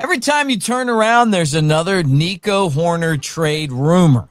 Every time you turn around, there's another Nico Hoerner trade rumor,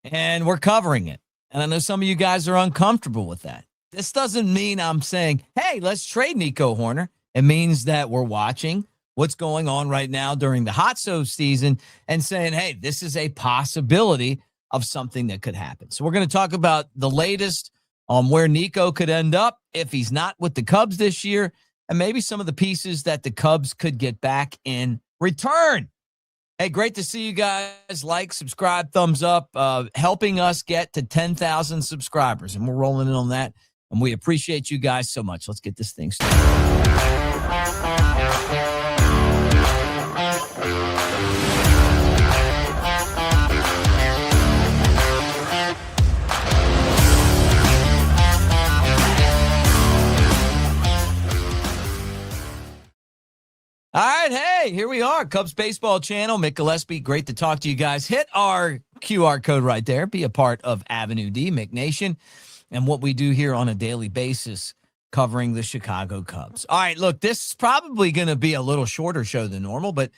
and we're covering it. And I know some of you guys are uncomfortable with that. This doesn't mean I'm saying, hey, let's trade Nico Hoerner. It means that we're watching what's going on right now during the hot stove season and saying, hey, this is a possibility of something that could happen. So we're going to talk about the latest on where Nico could end up if he's not with the Cubs this year, and maybe some of the pieces that the Cubs could get back in return. Hey, great to see you guys. Like, subscribe, thumbs up, helping us get to 10,000 subscribers. And we're rolling in on that. And we appreciate you guys so much. Let's get this thing started. All right, hey, here we are, Cubs Baseball Channel. Mick Gillespie, great to talk to you guys. Hit our QR code right there. Be a part of AveD, Mick Nation, and what we do here on a daily basis covering the Chicago Cubs. All right, look, this is probably going to be a little shorter show than normal, but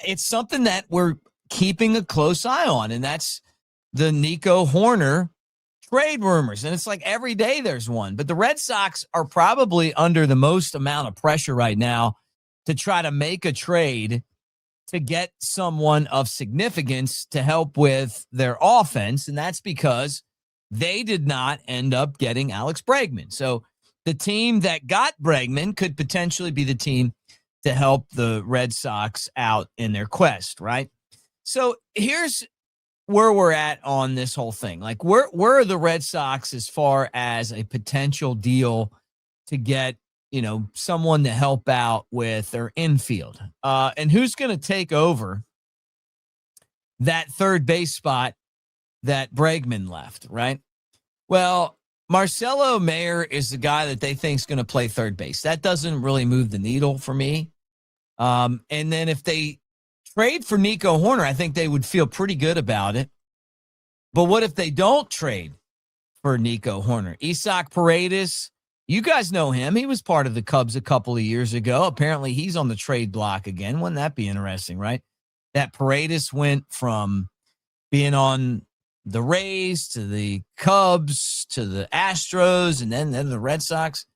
it's something that we're keeping a close eye on, and that's the Nico Hoerner trade rumors. And it's like every day there's one. But the Red Sox are probably under the most amount of pressure right now to try to make a trade to get someone of significance to help with their offense. And that's because they did not end up getting Alex Bregman. So the team that got Bregman could potentially be the team to help the Red Sox out in their quest, right? So here's where we're at on this whole thing. Like, where are the Red Sox as far as a potential deal to get, someone to help out with their infield? And who's going to take over that third base spot that Bregman left, right? Well, Marcelo Mayer is the guy that they think is going to play third base. That doesn't really move the needle for me. And then if they trade for Nico Hoerner, I think they would feel pretty good about it. But what if they don't trade for Nico Hoerner? Isaac Paredes, you guys know him. He was part of the Cubs a couple of years ago. Apparently, he's on the trade block again. Wouldn't that be interesting, right? That Paredes went from being on the Rays to the Cubs to the Astros and then the Red Sox.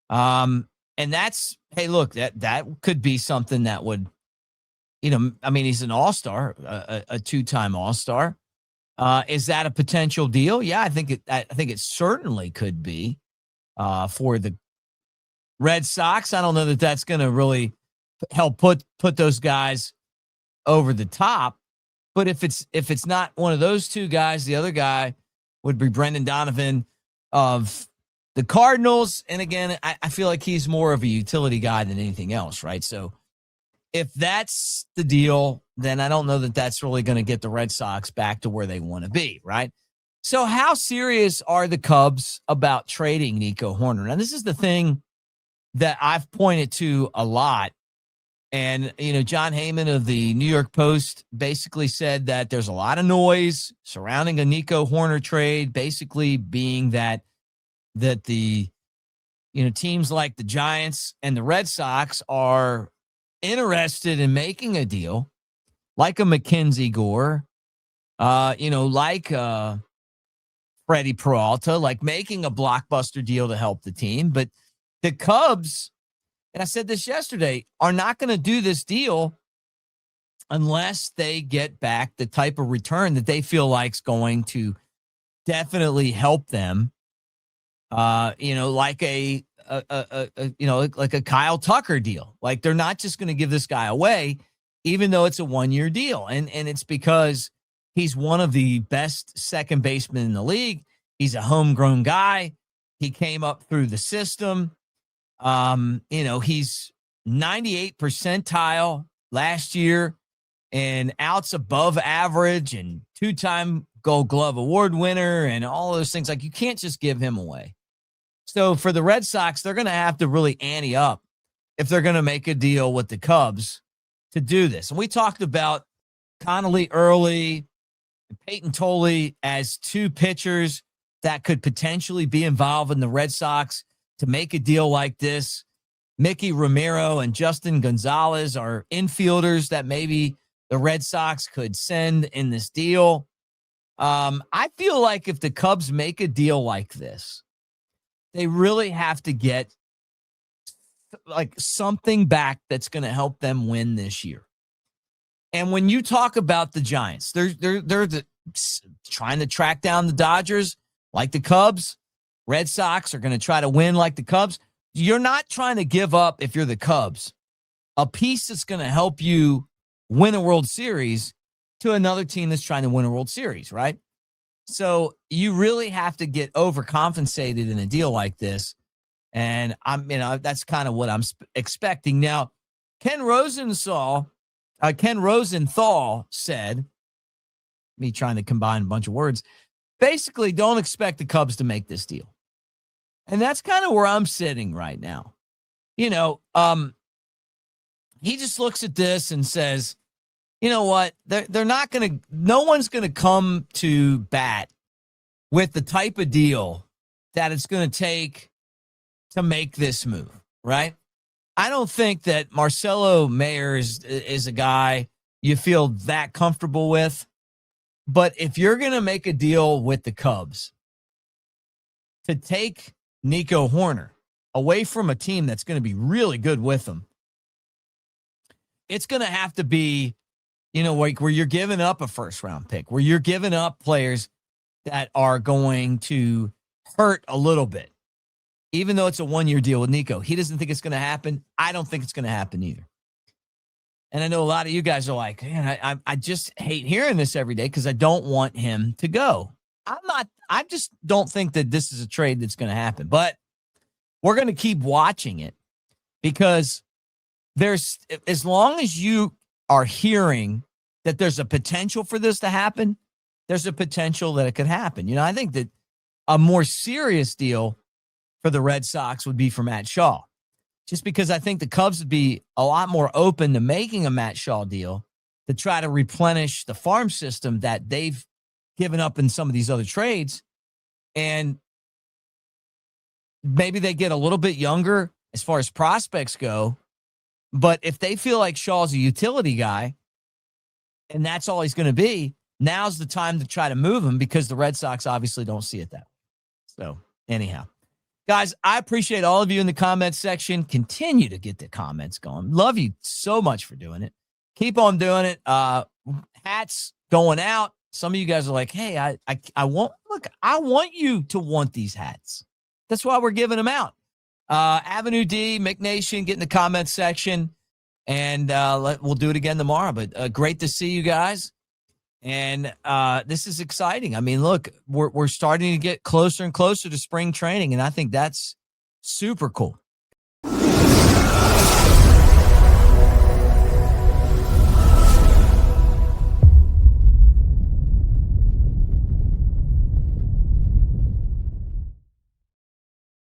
And that's, hey, look, that could be something that would, he's an all-star, a two-time all-star. Is that a potential deal? Yeah, I think it certainly could be. For the Red Sox, I don't know that that's going to really help put those guys over the top. But if it's not one of those two guys, the other guy would be Brendan Donovan of the Cardinals. And again, I feel like he's more of a utility guy than anything else, right? So if that's the deal, then I don't know that that's really going to get the Red Sox back to where they want to be, right? So how serious are the Cubs about trading Nico Hoerner? Now, this is the thing that I've pointed to a lot. And, John Heyman of the New York Post basically said that there's a lot of noise surrounding a Nico Hoerner trade, basically being that the, teams like the Giants and the Red Sox are interested in making a deal like a Mackenzie Gore, like Freddie Peralta, like making a blockbuster deal to help the team. But the Cubs, and I said this yesterday, are not going to do this deal unless they get back the type of return that they feel like is going to definitely help them. Like a Kyle Tucker deal. Like, they're not just going to give this guy away, even though it's a 1-year deal. And it's because he's one of the best second basemen in the league. He's a homegrown guy. He came up through the system. He's 98th percentile last year and outs above average and 2-time Gold Glove Award winner and all those things. Like, you can't just give him away. So for the Red Sox, they're going to have to really ante up if they're going to make a deal with the Cubs to do this. And we talked about Connolly early, Peyton Tolley as two pitchers that could potentially be involved in the Red Sox to make a deal like this. Mickey Romero and Justin Gonzalez are infielders that maybe the Red Sox could send in this deal. I feel like if the Cubs make a deal like this, they really have to get like something back that's going to help them win this year. And when you talk about the Giants, they're trying to track down the Dodgers like the Cubs. Red Sox are going to try to win like the Cubs. You're not trying to give up, if you're the Cubs, a piece that's going to help you win a World Series to another team that's trying to win a World Series, right? So you really have to get overcompensated in a deal like this. And that's kind of what I'm expecting. Now, Ken Rosenthal said, me trying to combine a bunch of words, basically don't expect the Cubs to make this deal. And that's kind of where I'm sitting right now. He just looks at this and says, you know what? No one's going to come to bat with the type of deal that it's going to take to make this move, right? I don't think that Marcelo Mayer is a guy you feel that comfortable with. But if you're going to make a deal with the Cubs to take Nico Hoerner away from a team that's going to be really good with them, it's going to have to be, like where you're giving up a first-round pick, where you're giving up players that are going to hurt a little bit. Even though it's a one-year deal with Nico, he doesn't think it's going to happen. I don't think it's going to happen either. And I know a lot of you guys are like, man, I just hate hearing this every day because I don't want him to go. I just don't think that this is a trade that's going to happen. But we're going to keep watching it because as long as you are hearing that there's a potential for this to happen, there's a potential that it could happen. I think that a more serious deal for the Red Sox would be for Matt Shaw. Just because I think the Cubs would be a lot more open to making a Matt Shaw deal to try to replenish the farm system that they've given up in some of these other trades. And maybe they get a little bit younger as far as prospects go. But if they feel like Shaw's a utility guy and that's all he's going to be, now's the time to try to move him because the Red Sox obviously don't see it that way. So anyhow. Guys, I appreciate all of you in the comments section. Continue to get the comments going. Love you so much for doing it. Keep on doing it. Hats going out. Some of you guys are like, hey, I want you to want these hats. That's why we're giving them out. AveD, Mick Nation, get in the comments section. And we'll do it again tomorrow. But great to see you guys. And this is exciting. I mean, look, we're starting to get closer and closer to spring training, and I think that's super cool.